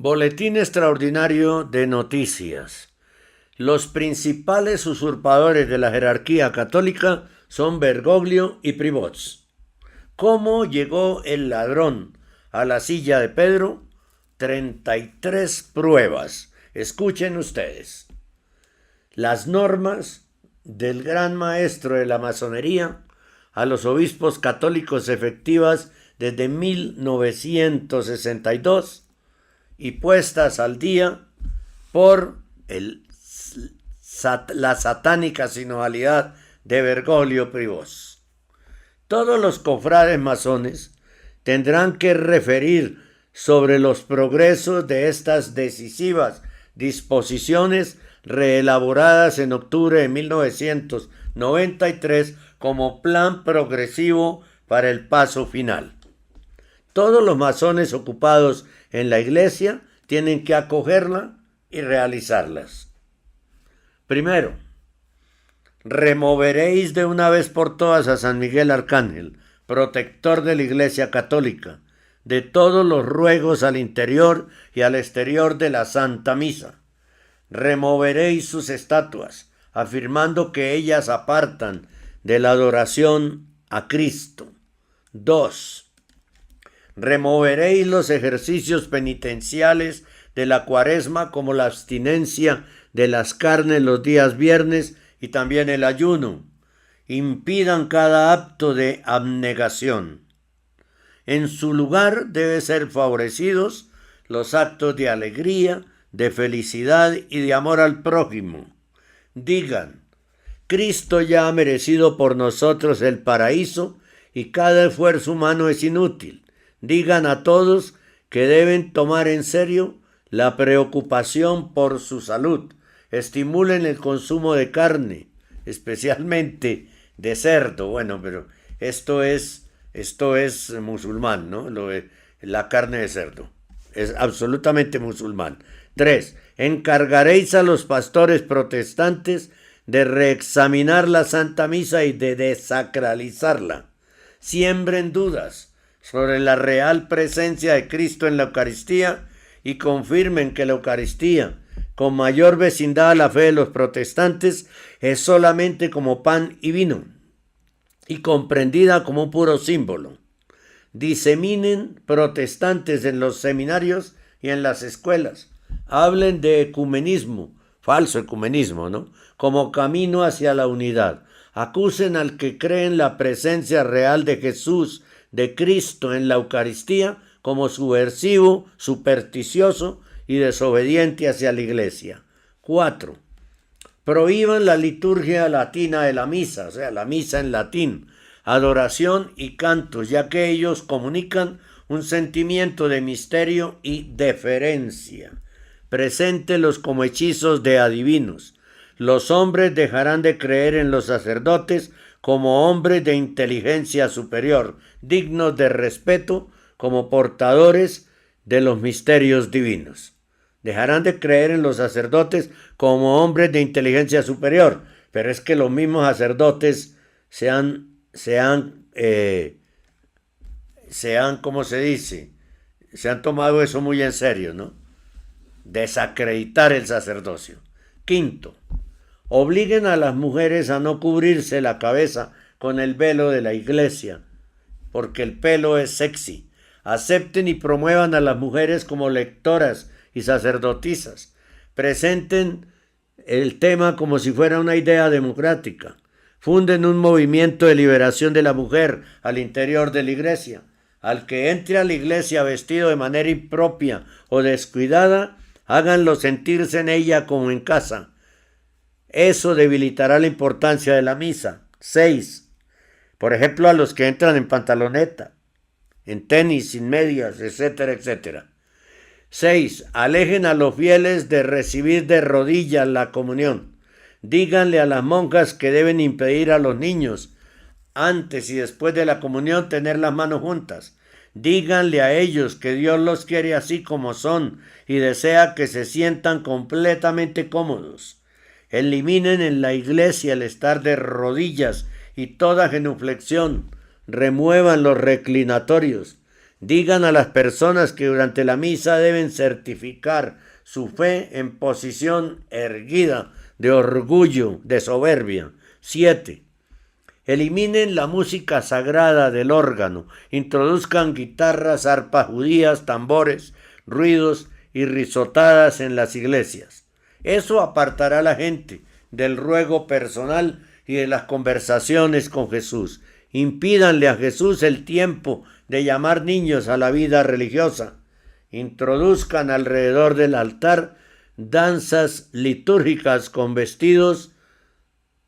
Boletín extraordinario de noticias. Los principales usurpadores de la jerarquía católica son Bergoglio y Privozz. ¿Cómo llegó el ladrón a la silla de Pedro? 33 pruebas. Escuchen ustedes. Las normas del gran maestro de la masonería a los obispos católicos efectivas desde 1962 y puestas al día por la satánica sinodalidad de Bergoglio Privozz. Todos los cofrades masones tendrán que referir sobre los progresos de estas decisivas disposiciones reelaboradas en octubre de 1993 como plan progresivo para el paso final. Todos los masones ocupados en la iglesia tienen que acogerla y realizarlas. Primero, removeréis de una vez por todas a San Miguel Arcángel, protector de la Iglesia Católica, de todos los ruegos al interior y al exterior de la Santa Misa. Removeréis sus estatuas, afirmando que ellas apartan de la adoración a Cristo. 2. Removeréis los ejercicios penitenciales de la Cuaresma como la abstinencia de las carnes los días viernes y también el ayuno. Impidan cada acto de abnegación. En su lugar deben ser favorecidos los actos de alegría, de felicidad y de amor al prójimo. Digan, Cristo ya ha merecido por nosotros el paraíso y cada esfuerzo humano es inútil. Digan a todos que deben tomar en serio la preocupación por su salud. Estimulen el consumo de carne, especialmente de cerdo. Bueno, pero esto es musulmán, ¿no? La carne de cerdo. Es absolutamente musulmán. 3. Encargaréis a los pastores protestantes de reexaminar la Santa Misa y de desacralizarla. Siembren dudas sobre la real presencia de Cristo en la Eucaristía y confirmen que la Eucaristía, con mayor vecindad a la fe de los protestantes, es solamente como pan y vino y comprendida como un puro símbolo. Diseminen protestantes en los seminarios y en las escuelas. Hablen de ecumenismo, falso ecumenismo, ¿no? Como camino hacia la unidad. Acusen al que cree en la presencia real de Jesús, de Cristo en la Eucaristía, como subversivo, supersticioso y desobediente hacia la Iglesia. 4. Prohíban la liturgia latina de la misa, o sea, la misa en latín, adoración y cantos, ya que ellos comunican un sentimiento de misterio y deferencia. Preséntelos como hechizos de adivinos. Los hombres dejarán de creer en los sacerdotes como hombres de inteligencia superior, dignos de respeto como portadores de los misterios divinos. Dejarán de creer en los sacerdotes como hombres de inteligencia superior, pero es que los mismos sacerdotes se han tomado eso muy en serio, ¿no? Desacreditar el sacerdocio. 5. Obliguen a las mujeres a no cubrirse la cabeza con el velo de la iglesia, porque el pelo es sexy. Acepten y promuevan a las mujeres como lectoras y sacerdotisas. Presenten el tema como si fuera una idea democrática. Funden un movimiento de liberación de la mujer al interior de la iglesia. Al que entre a la iglesia vestido de manera impropia o descuidada, háganlo sentirse en ella como en casa. Eso debilitará la importancia de la misa. 6. Por ejemplo, a los que entran en pantaloneta, en tenis, sin medias, etcétera, etcétera. 6. Alejen a los fieles de recibir de rodillas la comunión. Díganle a las monjas que deben impedir a los niños, antes y después de la comunión, tener las manos juntas. Díganle a ellos que Dios los quiere así como son y desea que se sientan completamente cómodos. Eliminen en la iglesia el estar de rodillas y toda genuflexión. Remuevan los reclinatorios. Digan a las personas que durante la misa deben certificar su fe en posición erguida, de orgullo, de soberbia. 7. Eliminen la música sagrada del órgano, introduzcan guitarras, arpas judías, tambores, ruidos y risotadas en las iglesias. Eso apartará a la gente del ruego personal y de las conversaciones con Jesús. Impídanle a Jesús el tiempo de llamar niños a la vida religiosa. Introduzcan alrededor del altar danzas litúrgicas con vestidos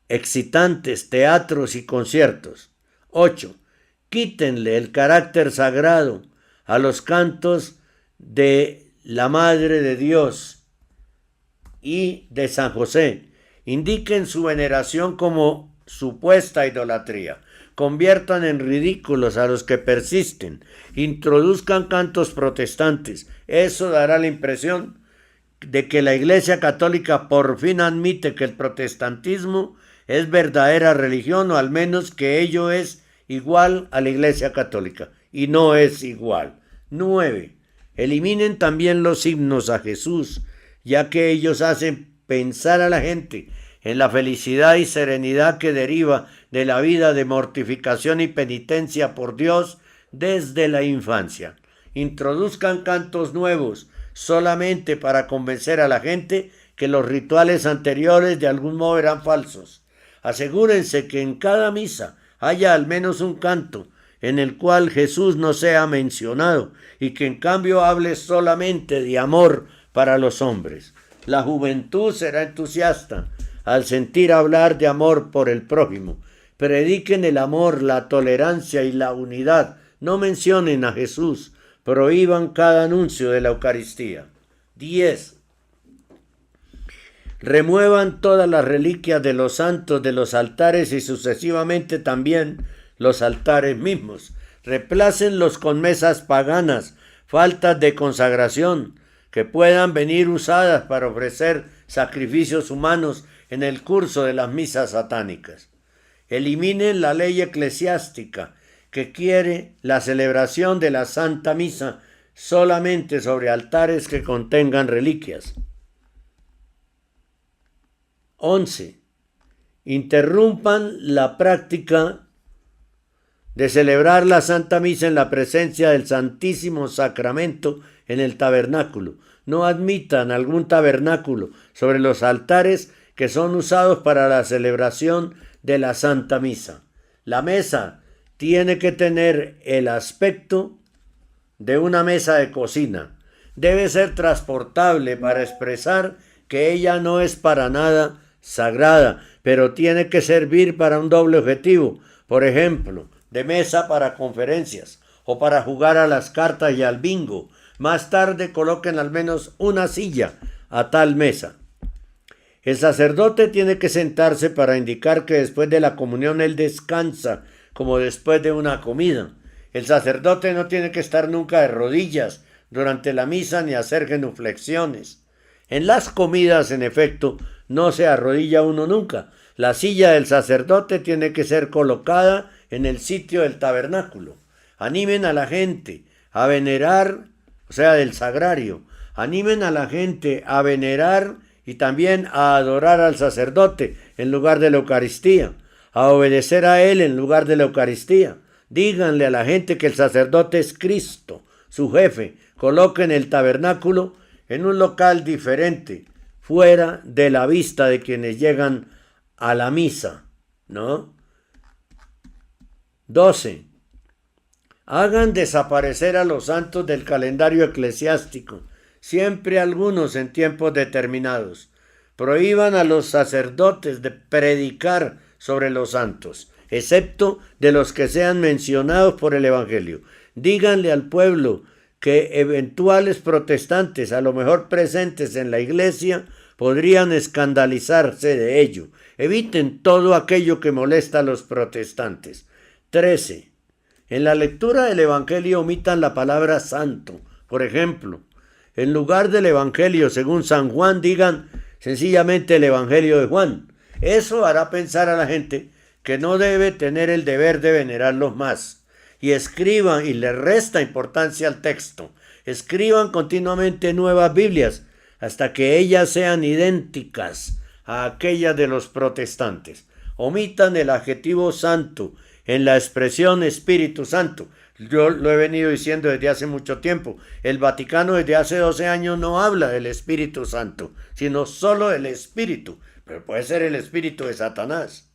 excitantes, teatros y conciertos. 8. Quítenle el carácter sagrado a los cantos de la Madre de Dios y de San José. Indiquen su veneración como supuesta idolatría. Conviertan en ridículos a los que persisten. Introduzcan cantos protestantes. Eso dará la impresión de que la Iglesia Católica por fin admite que el protestantismo es verdadera religión, o al menos que ello es igual a la Iglesia Católica, y no es igual. 9. Eliminen también los himnos a Jesús, ya que ellos hacen pensar a la gente en la felicidad y serenidad que deriva de la vida de mortificación y penitencia por Dios desde la infancia. Introduzcan cantos nuevos solamente para convencer a la gente que los rituales anteriores de algún modo eran falsos. Asegúrense que en cada misa haya al menos un canto en el cual Jesús no sea mencionado y que en cambio hable solamente de amor para los hombres. La juventud será entusiasta al sentir hablar de amor por el prójimo. Prediquen el amor, la tolerancia y la unidad. No mencionen a Jesús. Prohíban cada anuncio de la Eucaristía. 10. Remuevan todas las reliquias de los santos de los altares y sucesivamente también los altares mismos. Replácenlos con mesas paganas, faltas de consagración, que puedan venir usadas para ofrecer sacrificios humanos en el curso de las misas satánicas. Eliminen la ley eclesiástica que quiere la celebración de la Santa Misa solamente sobre altares que contengan reliquias. 11. Interrumpan la práctica de celebrar la Santa Misa en la presencia del Santísimo Sacramento en el tabernáculo. No admitan algún tabernáculo sobre los altares que son usados para la celebración de la Santa Misa. La mesa tiene que tener el aspecto de una mesa de cocina. Debe ser transportable para expresar que ella no es para nada sagrada, pero tiene que servir para un doble objetivo, por ejemplo, de mesa para conferencias o para jugar a las cartas y al bingo. Más tarde coloquen al menos una silla a tal mesa. El sacerdote tiene que sentarse para indicar que después de la comunión él descansa, como después de una comida. El sacerdote no tiene que estar nunca de rodillas durante la misa ni hacer genuflexiones. En las comidas, en efecto, no se arrodilla uno nunca. La silla del sacerdote tiene que ser colocada en el sitio del tabernáculo. Animen a la gente a venerar, o sea, del sagrario. Animen a la gente a venerar y también a adorar al sacerdote en lugar de la Eucaristía, a obedecer a él en lugar de la Eucaristía. Díganle a la gente que el sacerdote es Cristo, su jefe. Coloquen el tabernáculo en un local diferente, fuera de la vista de quienes llegan a la misa, ¿no? 12. Hagan desaparecer a los santos del calendario eclesiástico, siempre algunos en tiempos determinados. Prohíban a los sacerdotes de predicar sobre los santos, excepto de los que sean mencionados por el Evangelio. Díganle al pueblo que eventuales protestantes, a lo mejor presentes en la iglesia, podrían escandalizarse de ello. Eviten todo aquello que molesta a los protestantes. 13. En la lectura del Evangelio omitan la palabra santo. Por ejemplo, en lugar del Evangelio según San Juan, digan sencillamente el Evangelio de Juan. Eso hará pensar a la gente que no debe tener el deber de venerarlos más. y escriban, y le resta importancia al texto. Escriban continuamente nuevas Biblias hasta que ellas sean idénticas a aquellas de los protestantes. Omitan el adjetivo santo en la expresión Espíritu Santo. Yo lo he venido diciendo desde hace mucho tiempo. El Vaticano desde hace 12 años no habla del Espíritu Santo, sino solo del Espíritu. Pero puede ser el Espíritu de Satanás,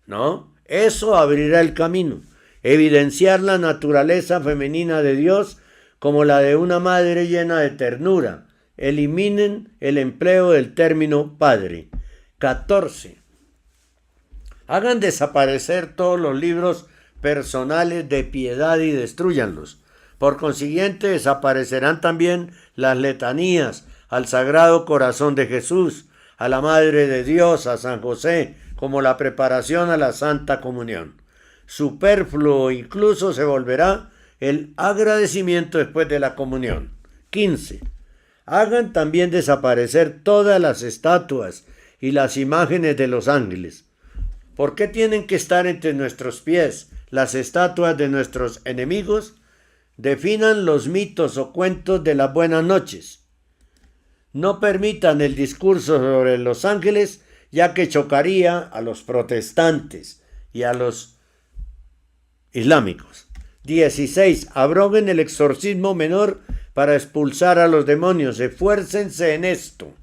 ¿no? Eso abrirá el camino. Evidenciar la naturaleza femenina de Dios como la de una madre llena de ternura. Eliminen el empleo del término padre. 14. Hagan desaparecer todos los libros personales de piedad y destrúyanlos. Por consiguiente, desaparecerán también las letanías al Sagrado Corazón de Jesús, a la Madre de Dios, a San José, como la preparación a la Santa Comunión. Superfluo incluso se volverá el agradecimiento después de la comunión. 15. Hagan también desaparecer todas las estatuas y las imágenes de los ángeles. ¿Por qué tienen que estar entre nuestros pies las estatuas de nuestros enemigos? Definan los mitos o cuentos de las buenas noches. No permitan el discurso sobre los ángeles, ya que chocaría a los protestantes y a los islámicos. 16. Abroguen el exorcismo menor para expulsar a los demonios. Esfuércense en esto.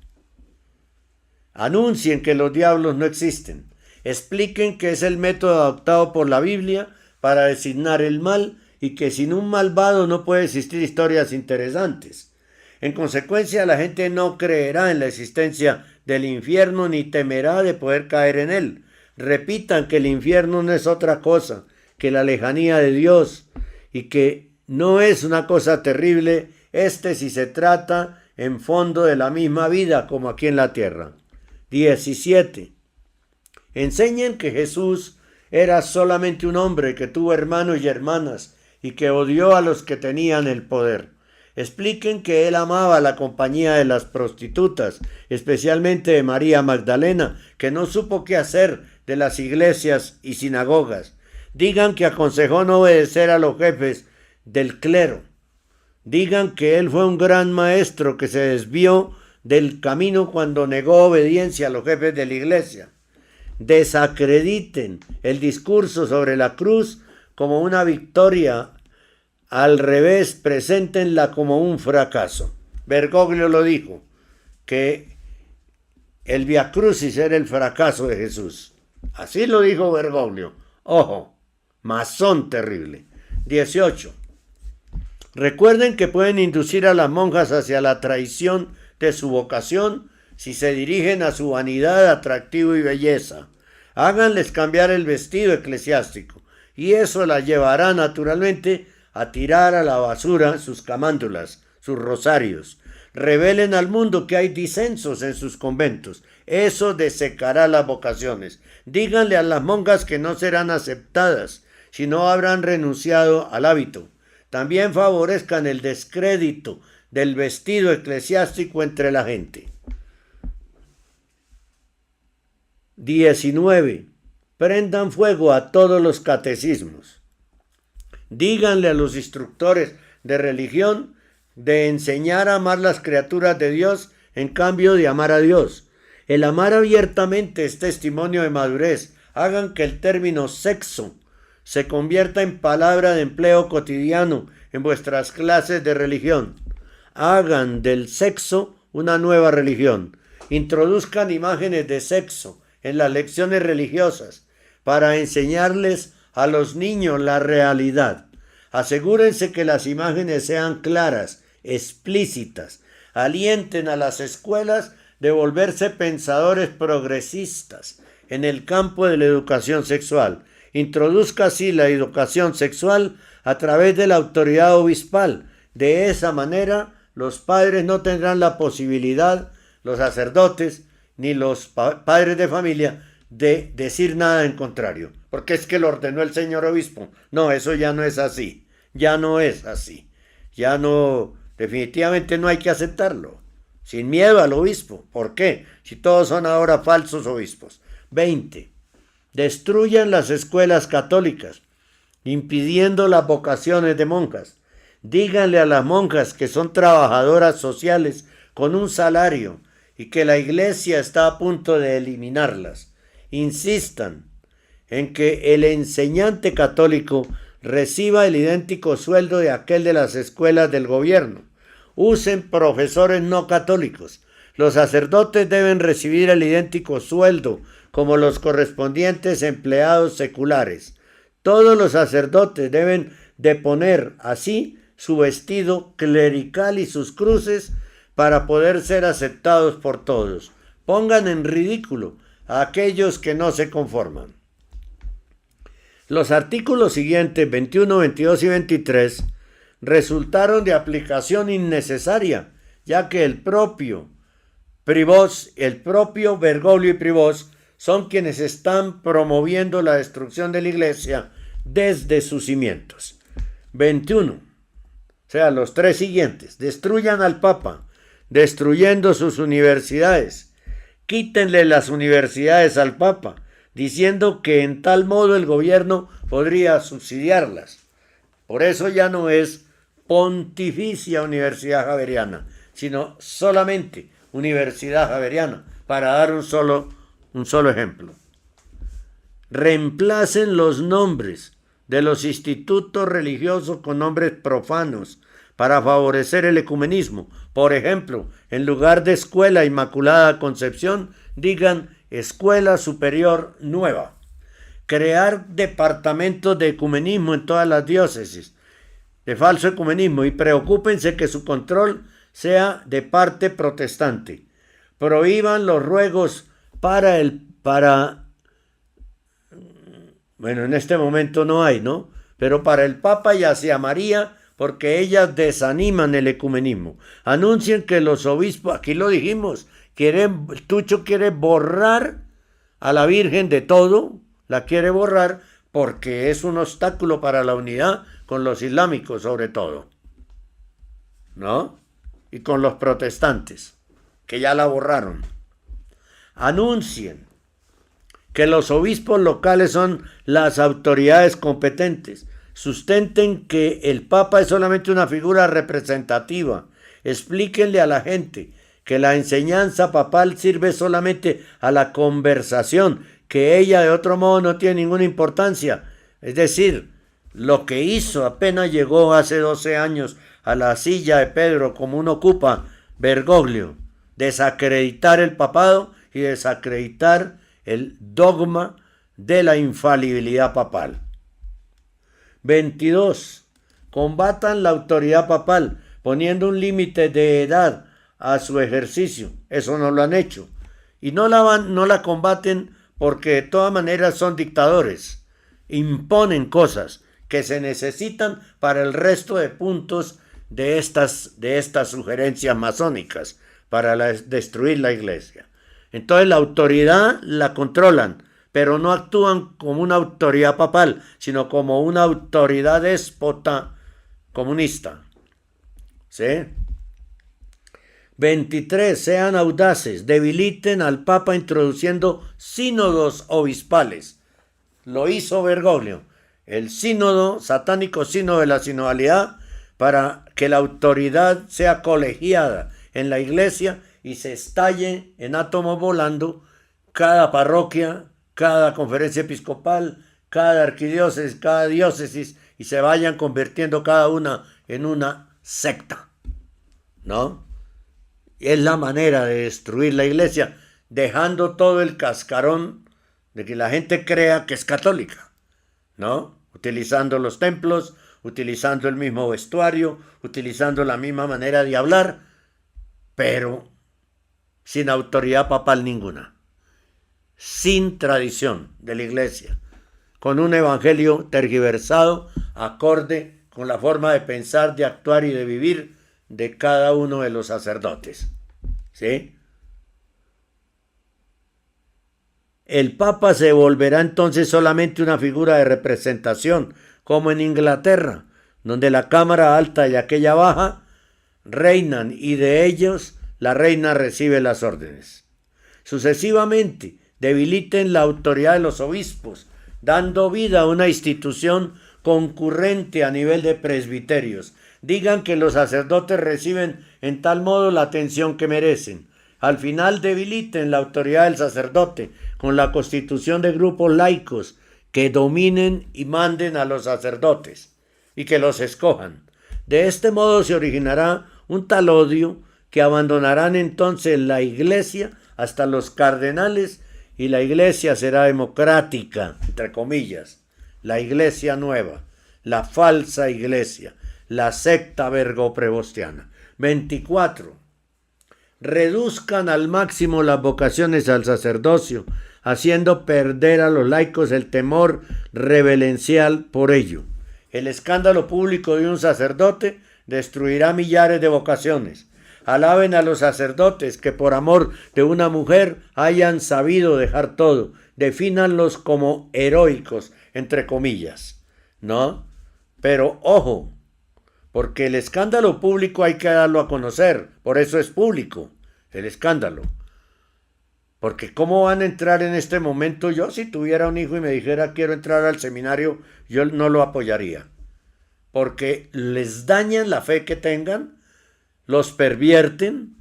Anuncien que los diablos no existen. Expliquen que es el método adoptado por la Biblia para designar el mal y que sin un malvado no puede existir historias interesantes. En consecuencia, la gente no creerá en la existencia del infierno ni temerá de poder caer en él. Repitan que el infierno no es otra cosa que la lejanía de Dios y que no es una cosa terrible, si se trata en fondo de la misma vida como aquí en la tierra. 17. Enseñen que Jesús era solamente un hombre que tuvo hermanos y hermanas y que odió a los que tenían el poder. Expliquen que él amaba la compañía de las prostitutas, especialmente de María Magdalena, que no supo qué hacer de las iglesias y sinagogas. Digan que aconsejó no obedecer a los jefes del clero. Digan que él fue un gran maestro que se desvió del camino cuando negó obediencia a los jefes de la iglesia. Desacrediten el discurso sobre la cruz como una victoria. Al revés, preséntenla como un fracaso. Bergoglio lo dijo, que el Via Crucis era el fracaso de Jesús. Así lo dijo Bergoglio. Ojo, masón terrible. 18. Recuerden que pueden inducir a las monjas hacia la traición de su vocación si se dirigen a su vanidad, atractivo y belleza. Háganles cambiar el vestido eclesiástico y eso las llevará naturalmente a tirar a la basura sus camándulas, sus rosarios. Revelen al mundo que hay disensos en sus conventos. Eso desecará las vocaciones. Díganle a las monjas que no serán aceptadas si no habrán renunciado al hábito. También favorezcan el descrédito del vestido eclesiástico entre la gente. 19. Prendan fuego a todos los catecismos. Díganle a los instructores de religión de enseñar a amar las criaturas de Dios en cambio de amar a Dios. El amar abiertamente es testimonio de madurez. Hagan que el término sexo se convierta en palabra de empleo cotidiano en vuestras clases de religión. Hagan del sexo una nueva religión. Introduzcan imágenes de sexo en las lecciones religiosas para enseñarles a los niños la realidad. Asegúrense que las imágenes sean claras, explícitas. Alienten a las escuelas de volverse pensadores progresistas en el campo de la educación sexual. Introduzca así la educación sexual a través de la autoridad obispal. De esa manera, los padres no tendrán la posibilidad, los sacerdotes ni los padres de familia, de decir nada en contrario. Porque es que lo ordenó el señor obispo. No, eso ya no es así. Ya no es así. Ya no, definitivamente no hay que aceptarlo. Sin miedo al obispo. ¿Por qué? Si todos son ahora falsos obispos. 20. Destruyan las escuelas católicas. impidiendo las vocaciones de monjas. Díganle a las monjas que son trabajadoras sociales con un salario y que la iglesia está a punto de eliminarlas. Insistan en que el enseñante católico reciba el idéntico sueldo de aquel de las escuelas del gobierno. Usen profesores no católicos. Los sacerdotes deben recibir el idéntico sueldo como los correspondientes empleados seculares. Todos los sacerdotes deben de poner así su vestido clerical y sus cruces para poder ser aceptados por todos. Pongan en ridículo a aquellos que no se conforman. Los artículos siguientes, 21, 22 y 23, resultaron de aplicación innecesaria, ya que el propio Bergoglio y Privós son quienes están promoviendo la destrucción de la iglesia desde sus cimientos. 21. O sea, los tres siguientes. Destruyan al Papa, destruyendo sus universidades. Quítenle las universidades al Papa, diciendo que en tal modo el gobierno podría subsidiarlas. Por eso ya no es Pontificia Universidad Javeriana, sino solamente Universidad Javeriana, para dar un solo ejemplo. Reemplacen los nombres de los institutos religiosos con nombres profanos para favorecer el ecumenismo. Por ejemplo, en lugar de Escuela Inmaculada Concepción, digan Escuela Superior Nueva. Crear departamentos de ecumenismo en todas las diócesis, de falso ecumenismo, y preocúpense que su control sea de parte protestante. Prohíban los ruegos bueno, en este momento no hay, ¿no? Pero para el Papa y hacia María, porque ellas desaniman el ecumenismo. Anuncien que los obispos, aquí lo dijimos, Tucho quiere borrar a la Virgen de todo, la quiere borrar porque es un obstáculo para la unidad con los islámicos sobre todo, ¿no? Y con los protestantes, que ya la borraron. Anuncien que los obispos locales son las autoridades competentes. Sustenten que el Papa es solamente una figura representativa. Explíquenle a la gente que la enseñanza papal sirve solamente a la conversación, que ella de otro modo no tiene ninguna importancia. Es decir, lo que hizo apenas llegó hace 12 años a la silla de Pedro como uno ocupa Bergoglio, desacreditar el papado y desacreditar el dogma de la infalibilidad papal. 22. Combatan la autoridad papal poniendo un límite de edad a su ejercicio. Eso no lo han hecho. Y no la combaten porque de todas maneras son dictadores. Imponen cosas que se necesitan para el resto de puntos de estas sugerencias masónicas para destruir la iglesia. Entonces la autoridad la controlan, pero no actúan como una autoridad papal, sino como una autoridad déspota comunista. ¿Sí? 23. Sean audaces, debiliten al Papa introduciendo sínodos obispales. Lo hizo Bergoglio, el sínodo, satánico sínodo de la sinodalidad, para que la autoridad sea colegiada en la iglesia y se estalle en átomos volando cada parroquia, cada conferencia episcopal, cada arquidiócesis, cada diócesis, y se vayan convirtiendo cada una en una secta, ¿no? Es la manera de destruir la iglesia, dejando todo el cascarón de que la gente crea que es católica, ¿no? Utilizando los templos, utilizando el mismo vestuario, utilizando la misma manera de hablar, pero sin autoridad papal ninguna, sin tradición de la iglesia, con un evangelio tergiversado, acorde con la forma de pensar, de actuar y de vivir de cada uno de los sacerdotes. ¿Sí? El Papa se volverá entonces solamente una figura de representación, como en Inglaterra, donde la Cámara Alta y aquella Baja reinan y de ellos la reina recibe las órdenes. Sucesivamente, debiliten la autoridad de los obispos, dando vida a una institución concurrente a nivel de presbiterios. Digan que los sacerdotes reciben en tal modo la atención que merecen. Al final debiliten la autoridad del sacerdote con la constitución de grupos laicos que dominen y manden a los sacerdotes y que los escojan. De este modo se originará un tal odio que abandonarán entonces la iglesia hasta los cardenales y la iglesia será democrática, entre comillas, la iglesia nueva, la falsa iglesia, la secta vergoprebostiana. 24. Reduzcan al máximo las vocaciones al sacerdocio, haciendo perder a los laicos el temor reverencial por ello. El escándalo público de un sacerdote destruirá millares de vocaciones. Alaben a los sacerdotes que por amor de una mujer hayan sabido dejar todo. Defínanlos como heroicos, entre comillas, ¿no? Pero ojo, porque el escándalo público hay que darlo a conocer, por eso es público el escándalo. Porque ¿cómo van a entrar en este momento? Yo si tuviera un hijo y me dijera quiero entrar al seminario, yo no lo apoyaría. Porque les dañan la fe que tengan, los pervierten,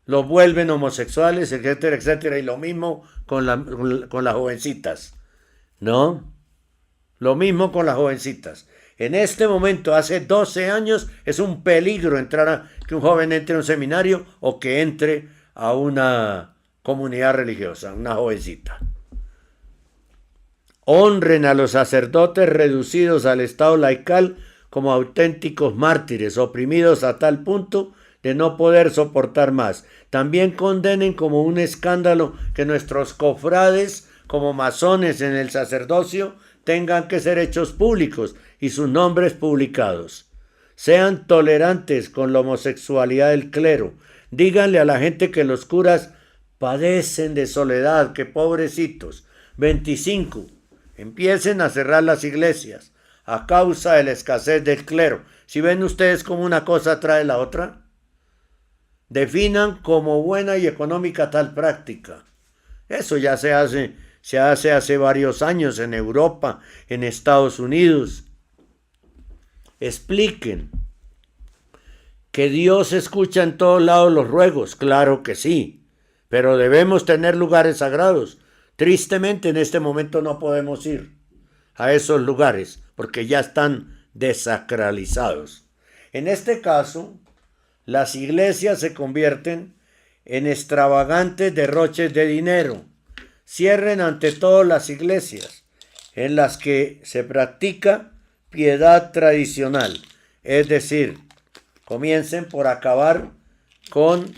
los vuelven homosexuales, etcétera, etcétera. Y lo mismo con las jovencitas, ¿no? Lo mismo con las jovencitas. En este momento, hace 12 años, es un peligro que un joven entre a un seminario o que entre a una comunidad religiosa, una jovencita. Honren a los sacerdotes reducidos al estado laical como auténticos mártires, oprimidos a tal punto de no poder soportar más. También condenen como un escándalo que nuestros cofrades, como masones en el sacerdocio, tengan que ser hechos públicos y sus nombres publicados. Sean tolerantes con la homosexualidad del clero. Díganle a la gente que los curas padecen de soledad, que pobrecitos. 25. Empiecen a cerrar las iglesias a causa de la escasez del clero. Si ven ustedes cómo una cosa trae la otra, definan como buena y económica tal práctica. Eso ya se hace hace varios años en Europa, en Estados Unidos. Expliquen que Dios escucha en todos lados los ruegos, claro que sí, pero debemos tener lugares sagrados. Tristemente en este momento no podemos ir a esos lugares porque ya están desacralizados. En este caso, las iglesias se convierten en extravagantes derroches de dinero. Cierren ante todo las iglesias en las que se practica piedad tradicional, es decir, comiencen por acabar con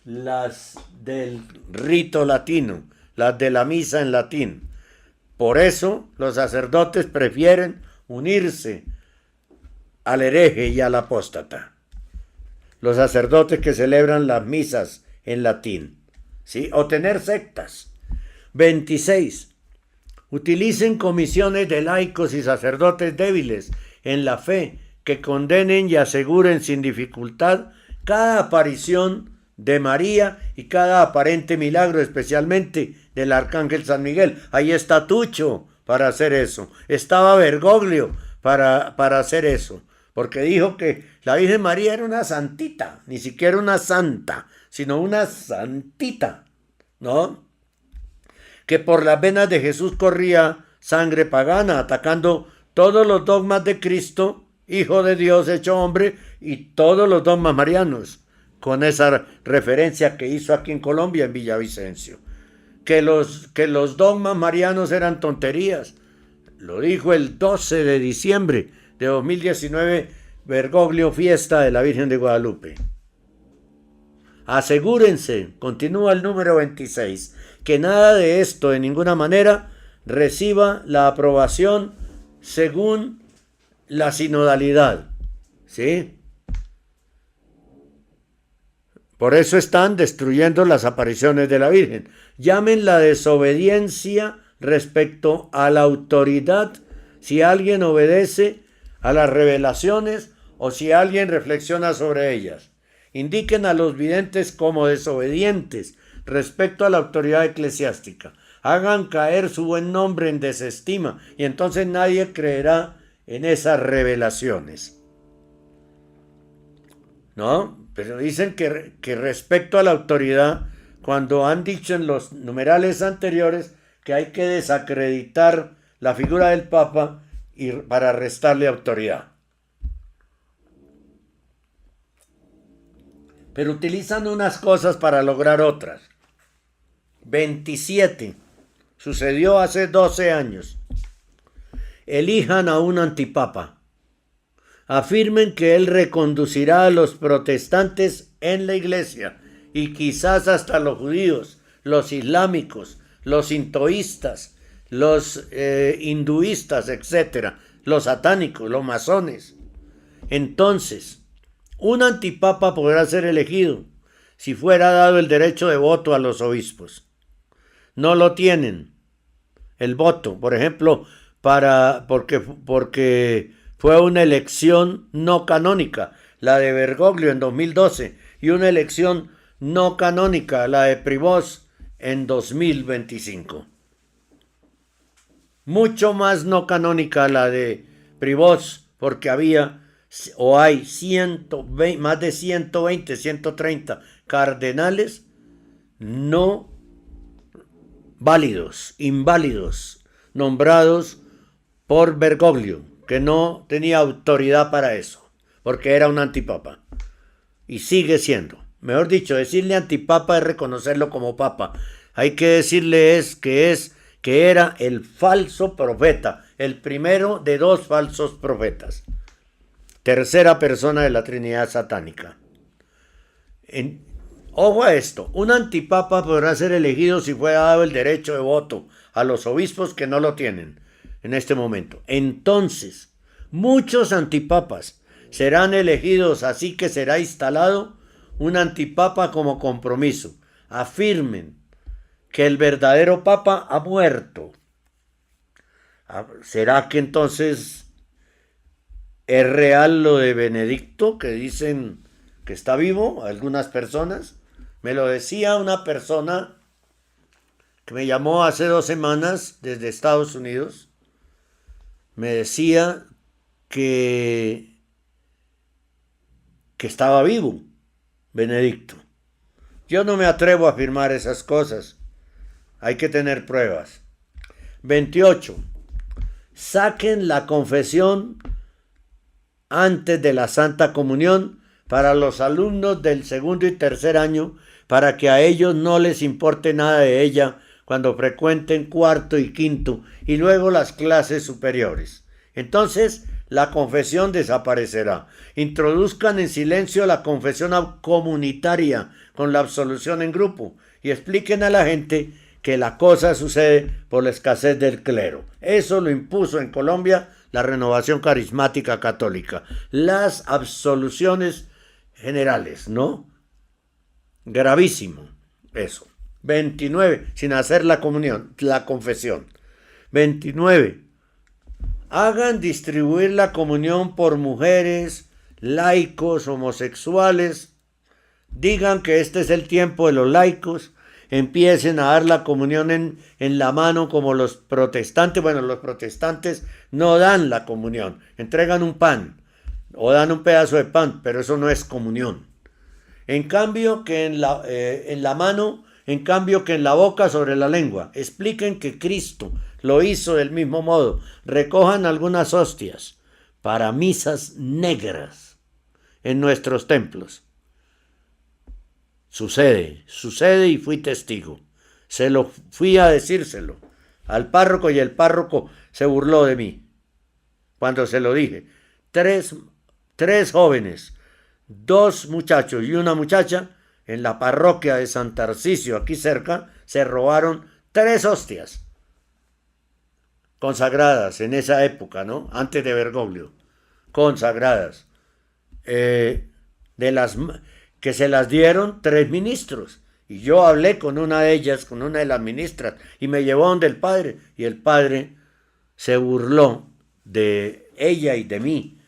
las del rito latino, las de la misa en latín. Por eso los sacerdotes prefieren unirse al hereje y al apóstata. Los sacerdotes que celebran las misas en latín, ¿sí? O tener sectas. 26. Utilicen comisiones de laicos y sacerdotes débiles en la fe que condenen y aseguren sin dificultad cada aparición de María y cada aparente milagro, especialmente del arcángel San Miguel. Ahí está Tucho para hacer eso. Estaba Bergoglio para hacer eso. Porque dijo que la Virgen María era una santita, ni siquiera una santa, sino una santita, ¿no? Que por las venas de Jesús corría sangre pagana, atacando todos los dogmas de Cristo, Hijo de Dios hecho hombre, y todos los dogmas marianos, con esa referencia que hizo aquí en Colombia, en Villavicencio. Que los dogmas marianos eran tonterías. Lo dijo el 12 de diciembre de 2019, Bergoglio, fiesta de la Virgen de Guadalupe. Asegúrense, continúa el número 26, que nada de esto de ninguna manera reciba la aprobación según la sinodalidad, ¿sí? Por eso están destruyendo las apariciones de la Virgen. Llamen la desobediencia respecto a la autoridad si alguien obedece a las revelaciones o si alguien reflexiona sobre ellas. Indiquen a los videntes como desobedientes respecto a la autoridad eclesiástica. hagan caer su buen nombre en desestima, y entonces nadie creerá en esas revelaciones. ¿No? Pero dicen que respecto a la autoridad, cuando han dicho en los numerales anteriores que hay que desacreditar la figura del Papa para restarle autoridad. Pero utilizan unas cosas para lograr otras. 27. Sucedió hace 12 años. Elijan a un antipapa. Afirmen que él reconducirá a los protestantes en la iglesia y quizás hasta los judíos, los islámicos, los sintoístas, los hinduistas, etc., los satánicos, los masones. Entonces, un antipapa podrá ser elegido si fuera dado el derecho de voto a los obispos. No lo tienen el voto, por ejemplo, porque fue una elección no canónica, la de Bergoglio en 2012, y una elección no canónica, la de Privós en 2025. Mucho más no canónica la de Privós, porque había o hay más de 120, 130 cardenales no válidos, inválidos, nombrados por Bergoglio, que no tenía autoridad para eso, porque era un antipapa. Y sigue siendo. Mejor dicho, decirle antipapa es reconocerlo como papa. Hay que decirle que era el falso profeta, el primero de dos falsos profetas. Tercera persona de la Trinidad satánica. Ojo a esto, un antipapa podrá ser elegido si fuera dado el derecho de voto a los obispos que no lo tienen en este momento. Entonces, muchos antipapas serán elegidos, así que será instalado un antipapa como compromiso. Afirmen que el verdadero papa ha muerto. ¿Será que entonces es real lo de Benedicto, que dicen que está vivo? Algunas personas. Me lo decía una persona que me llamó hace 2 semanas desde Estados Unidos. Me decía que estaba vivo Benedicto. Yo no me atrevo a afirmar esas cosas. Hay que tener pruebas. 28. Saquen la confesión antes de la Santa Comunión para los alumnos del segundo y tercer año, para que a ellos no les importe nada de ella cuando frecuenten cuarto y quinto y luego las clases superiores. Entonces la confesión desaparecerá. Introduzcan en silencio la confesión comunitaria con la absolución en grupo y expliquen a la gente que la cosa sucede por la escasez del clero. Eso lo impuso en Colombia la Renovación Carismática Católica. Las absoluciones generales, ¿no? Gravísimo eso. 29, sin hacer la comunión, la confesión. 29. Hagan distribuir la comunión por mujeres, laicos, homosexuales. Digan que este es el tiempo de los laicos. Empiecen a dar la comunión en la mano como los protestantes. Bueno, los protestantes no dan la comunión. Entregan un pan o dan un pedazo de pan, pero eso no es comunión. En cambio que en la mano, en cambio que en la boca, sobre la lengua. Expliquen que Cristo lo hizo del mismo modo. Recojan algunas hostias para misas negras en nuestros templos. Sucede y fui testigo. Se lo fui a decírselo al párroco y el párroco se burló de mí cuando se lo dije. Tres jóvenes, 2 muchachos y una muchacha en la parroquia de San Tarcisio, aquí cerca, se robaron 3 hostias consagradas en esa época, ¿no? Antes de Bergoglio, consagradas, de las que se las dieron 3 ministros. Y yo hablé con una de ellas, con una de las ministras, y me llevó donde el padre, y el padre se burló de ella y de mí,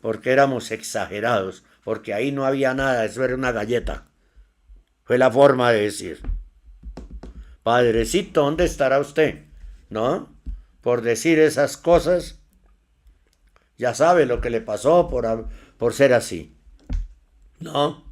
porque éramos exagerados, porque ahí no había nada, eso era una galleta. Fue la forma de decir. Padrecito, ¿dónde estará usted? ¿No? Por decir esas cosas, ya sabe lo que le pasó por ser así. ¿No?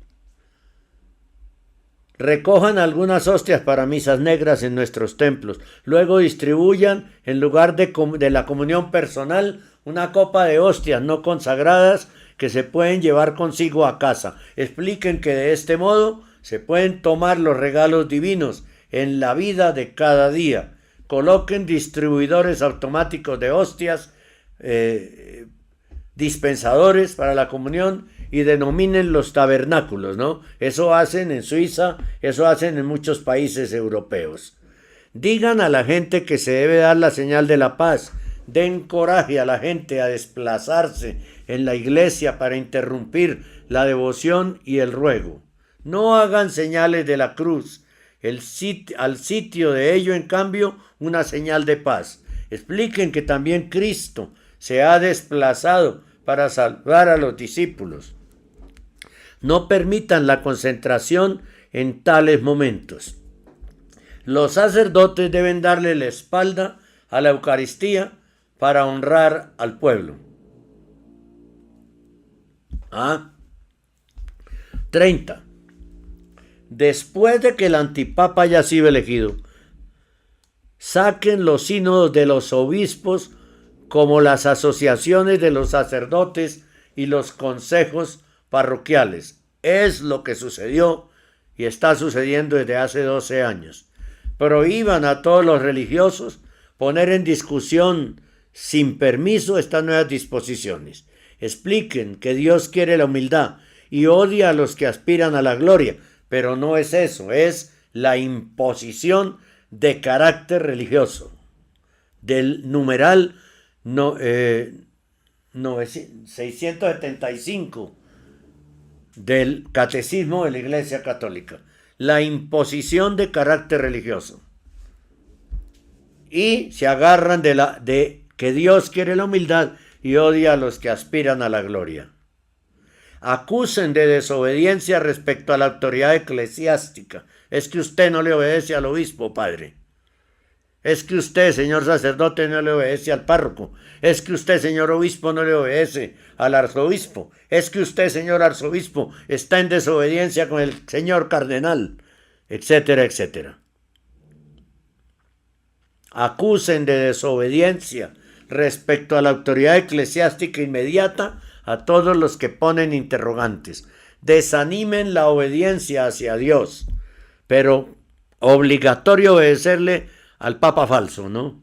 Recojan algunas hostias para misas negras en nuestros templos. Luego distribuyan, en lugar de la comunión personal, una copa de hostias no consagradas que se pueden llevar consigo a casa. Expliquen que de este modo se pueden tomar los regalos divinos en la vida de cada día. Coloquen distribuidores automáticos de hostias, dispensadores para la comunión, y denominen los tabernáculos, ¿no? Eso hacen en Suiza, eso hacen en muchos países europeos. Digan a la gente que se debe dar la señal de la paz. Den coraje a la gente a desplazarse en la iglesia para interrumpir la devoción y el ruego. No hagan señales de la cruz. Al sitio de ello, en cambio, una señal de paz. Expliquen que también Cristo se ha desplazado para salvar a los discípulos. No permitan la concentración en tales momentos. Los sacerdotes deben darle la espalda a la Eucaristía para honrar al pueblo. 30. Después de que el antipapa haya sido elegido, saquen los sínodos de los obispos como las asociaciones de los sacerdotes y los consejos parroquiales. Es lo que sucedió y está sucediendo desde hace 12 años. Prohíban a todos los religiosos poner en discusión sin permiso estas nuevas disposiciones. Expliquen que Dios quiere la humildad y odia a los que aspiran a la gloria, pero no es eso, es la imposición de carácter religioso. Del numeral 675 del Catecismo de la Iglesia Católica. La imposición de carácter religioso. Y se agarran de que Dios quiere la humildad y odia a los que aspiran a la gloria. Acusen de desobediencia respecto a la autoridad eclesiástica. Es que usted no le obedece al obispo, padre. Es que usted, señor sacerdote, no le obedece al párroco. Es que usted, señor obispo, no le obedece al arzobispo. Es que usted, señor arzobispo, está en desobediencia con el señor cardenal, etcétera, etcétera. Acusen de desobediencia respecto a la autoridad eclesiástica inmediata a todos los que ponen interrogantes. Desanimen la obediencia hacia Dios, pero obligatorio obedecerle al Papa falso, ¿no?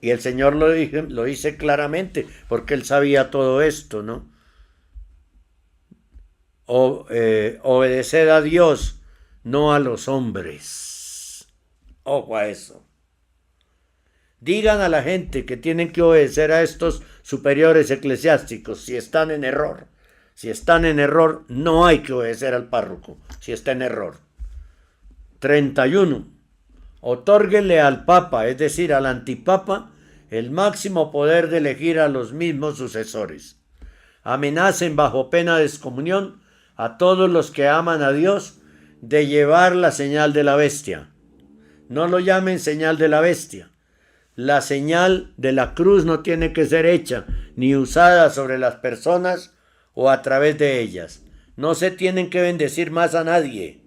Y el Señor lo dice claramente, porque Él sabía todo esto, ¿no? Obedeced a Dios, no a los hombres. Ojo a eso. Digan a la gente que tienen que obedecer a estos superiores eclesiásticos si están en error. Si están en error, no hay que obedecer al párroco, si está en error. 31. Otórguenle al Papa, es decir, al antipapa, el máximo poder de elegir a los mismos sucesores. Amenacen bajo pena de excomunión a todos los que aman a Dios de llevar la señal de la bestia. No lo llamen señal de la bestia. La señal de la cruz no tiene que ser hecha ni usada sobre las personas o a través de ellas. No se tienen que bendecir más a nadie.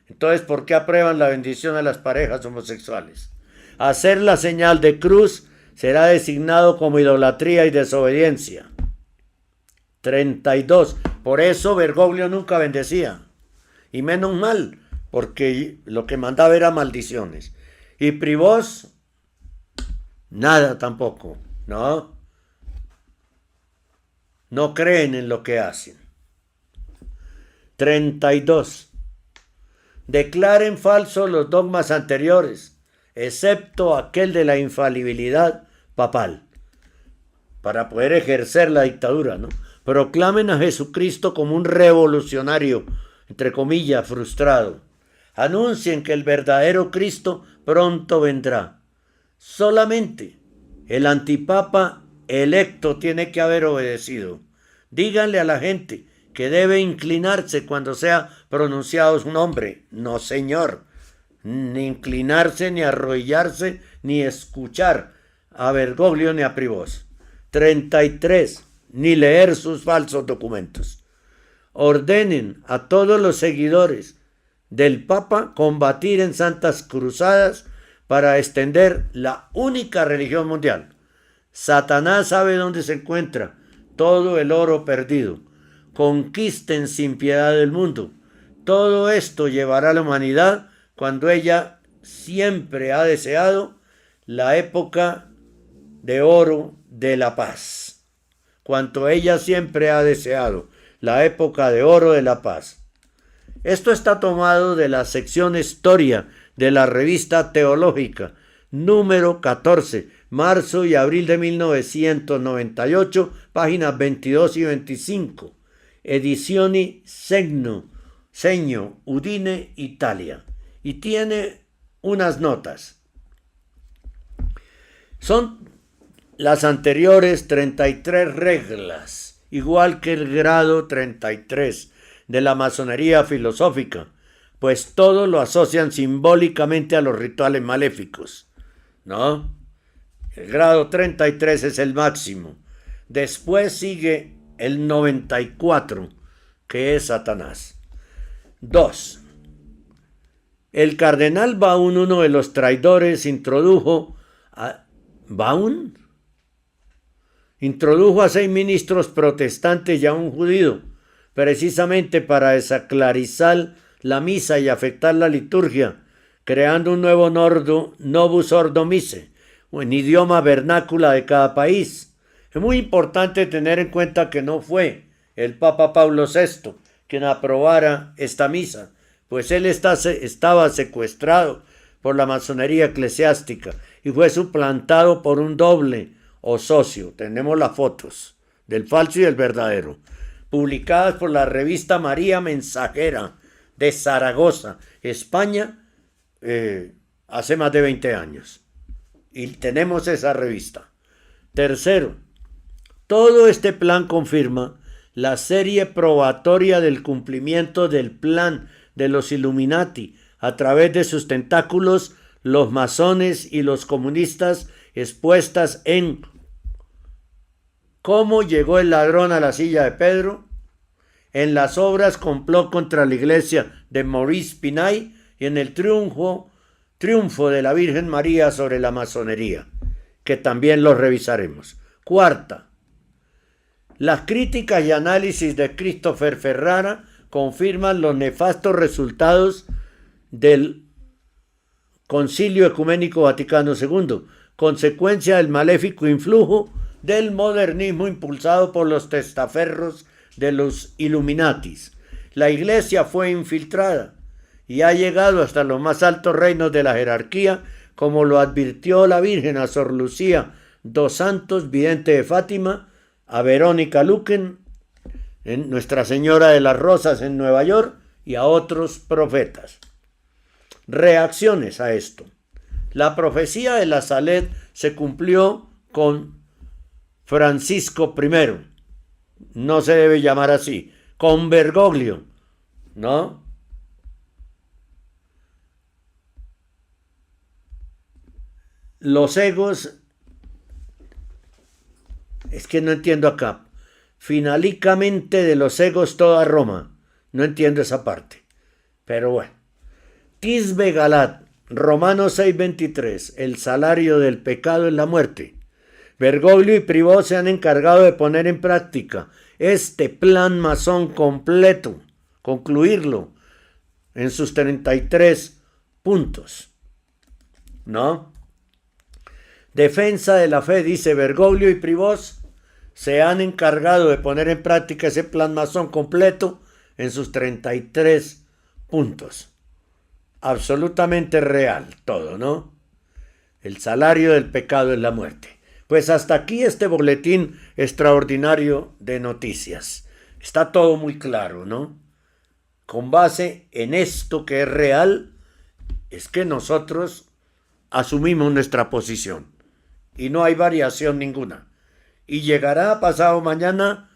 Entonces, ¿por qué aprueban la bendición a las parejas homosexuales? Hacer la señal de cruz será designado como idolatría y desobediencia. 32. Por eso Bergoglio nunca bendecía. Y menos mal, porque lo que mandaba era maldiciones. Y Privós, nada tampoco, ¿no? No creen en lo que hacen. 32. Declaren falsos los dogmas anteriores, excepto aquel de la infalibilidad papal, para poder ejercer la dictadura, ¿no? Proclamen a Jesucristo como un revolucionario, entre comillas, frustrado. Anuncien que el verdadero Cristo pronto vendrá. Solamente el antipapa electo tiene que haber obedecido. Díganle a la gente que debe inclinarse cuando sea pronunciado su nombre. No, señor. ni inclinarse, ni arrodillarse, ni escuchar a Bergoglio ni a Privós. 33. Ni leer sus falsos documentos. Ordenen a todos los seguidores del Papa combatir en santas cruzadas para extender la única religión mundial. Satanás sabe dónde se encuentra todo el oro perdido. Conquisten sin piedad el mundo. Todo esto llevará a la humanidad cuando ella siempre ha deseado la época de oro de la paz. Cuanto ella siempre ha deseado la época de oro de la paz. Esto está tomado de la sección Historia de la revista Teológica, número 14, marzo y abril de 1998, páginas 22 y 25. Edizioni Segno, Udine, Italia. Y tiene unas notas. Son las anteriores 33 reglas, igual que el grado 33 de la masonería filosófica, pues todo lo asocian simbólicamente a los rituales maléficos, ¿no? El grado 33 es el máximo. Después sigue el 94, que es Satanás. 2. El cardenal Baun, uno de los traidores, introdujo a 6 ministros protestantes y a un judío, precisamente para desaclarizar la misa y afectar la liturgia, creando un nuevo novus ordo missae, en idioma vernácula de cada país. Es muy importante tener en cuenta que no fue el Papa Pablo VI quien aprobara esta misa, pues él estaba secuestrado por la masonería eclesiástica y fue suplantado por un doble o socio. Tenemos las fotos del falso y del verdadero, publicadas por la revista María Mensajera de Zaragoza, España, hace más de 20 años. Y tenemos esa revista. 3. Todo este plan confirma la serie probatoria del cumplimiento del plan de los Illuminati a través de sus tentáculos, los masones y los comunistas, expuestas en ¿Cómo llegó el ladrón a la silla de Pedro?, en las obras Complot contra la Iglesia de Maurice Pinay y en el triunfo de la Virgen María sobre la masonería, que también lo revisaremos. 4. Las críticas y análisis de Christopher Ferrara confirman los nefastos resultados del Concilio Ecuménico Vaticano II, consecuencia del maléfico influjo del modernismo impulsado por los testaferros de los Illuminatis. La Iglesia fue infiltrada y ha llegado hasta los más altos reinos de la jerarquía, como lo advirtió la Virgen a Sor Lucía dos Santos, vidente de Fátima, a Verónica Luquen, en Nuestra Señora de las Rosas en Nueva York, y a otros profetas. Reacciones a esto. La profecía de la Saled se cumplió con Francisco I, no se debe llamar así, con Bergoglio, ¿no? Los egos, es que no entiendo acá, finalicamente de los egos toda Roma, no entiendo esa parte, pero bueno. Tisbe Galat, Romanos 6:23, el salario del pecado es la muerte. Bergoglio y Privós se han encargado de poner en práctica este plan masón completo, concluirlo en sus 33 puntos, ¿no? Defensa de la fe, dice Bergoglio y Privós se han encargado de poner en práctica ese plan masón completo en sus 33 puntos. Absolutamente real todo, ¿no? El salario del pecado es la muerte. Pues hasta aquí este boletín extraordinario de noticias. Está todo muy claro, ¿no? Con base en esto que es real, es que nosotros asumimos nuestra posición y no hay variación ninguna. Y llegará pasado mañana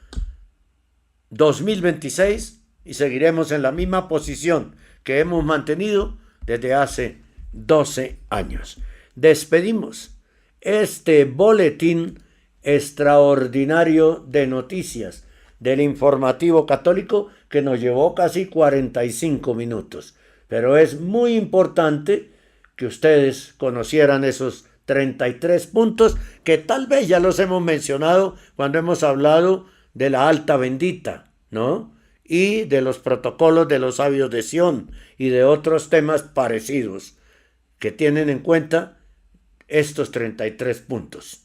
2026 y seguiremos en la misma posición que hemos mantenido desde hace 12 años. Despedimos este boletín extraordinario de noticias del informativo católico que nos llevó casi 45 minutos. Pero es muy importante que ustedes conocieran esos 33 puntos que tal vez ya los hemos mencionado cuando hemos hablado de la alta bendita, ¿no? Y de los protocolos de los sabios de Sión y de otros temas parecidos que tienen en cuenta estos 33 puntos.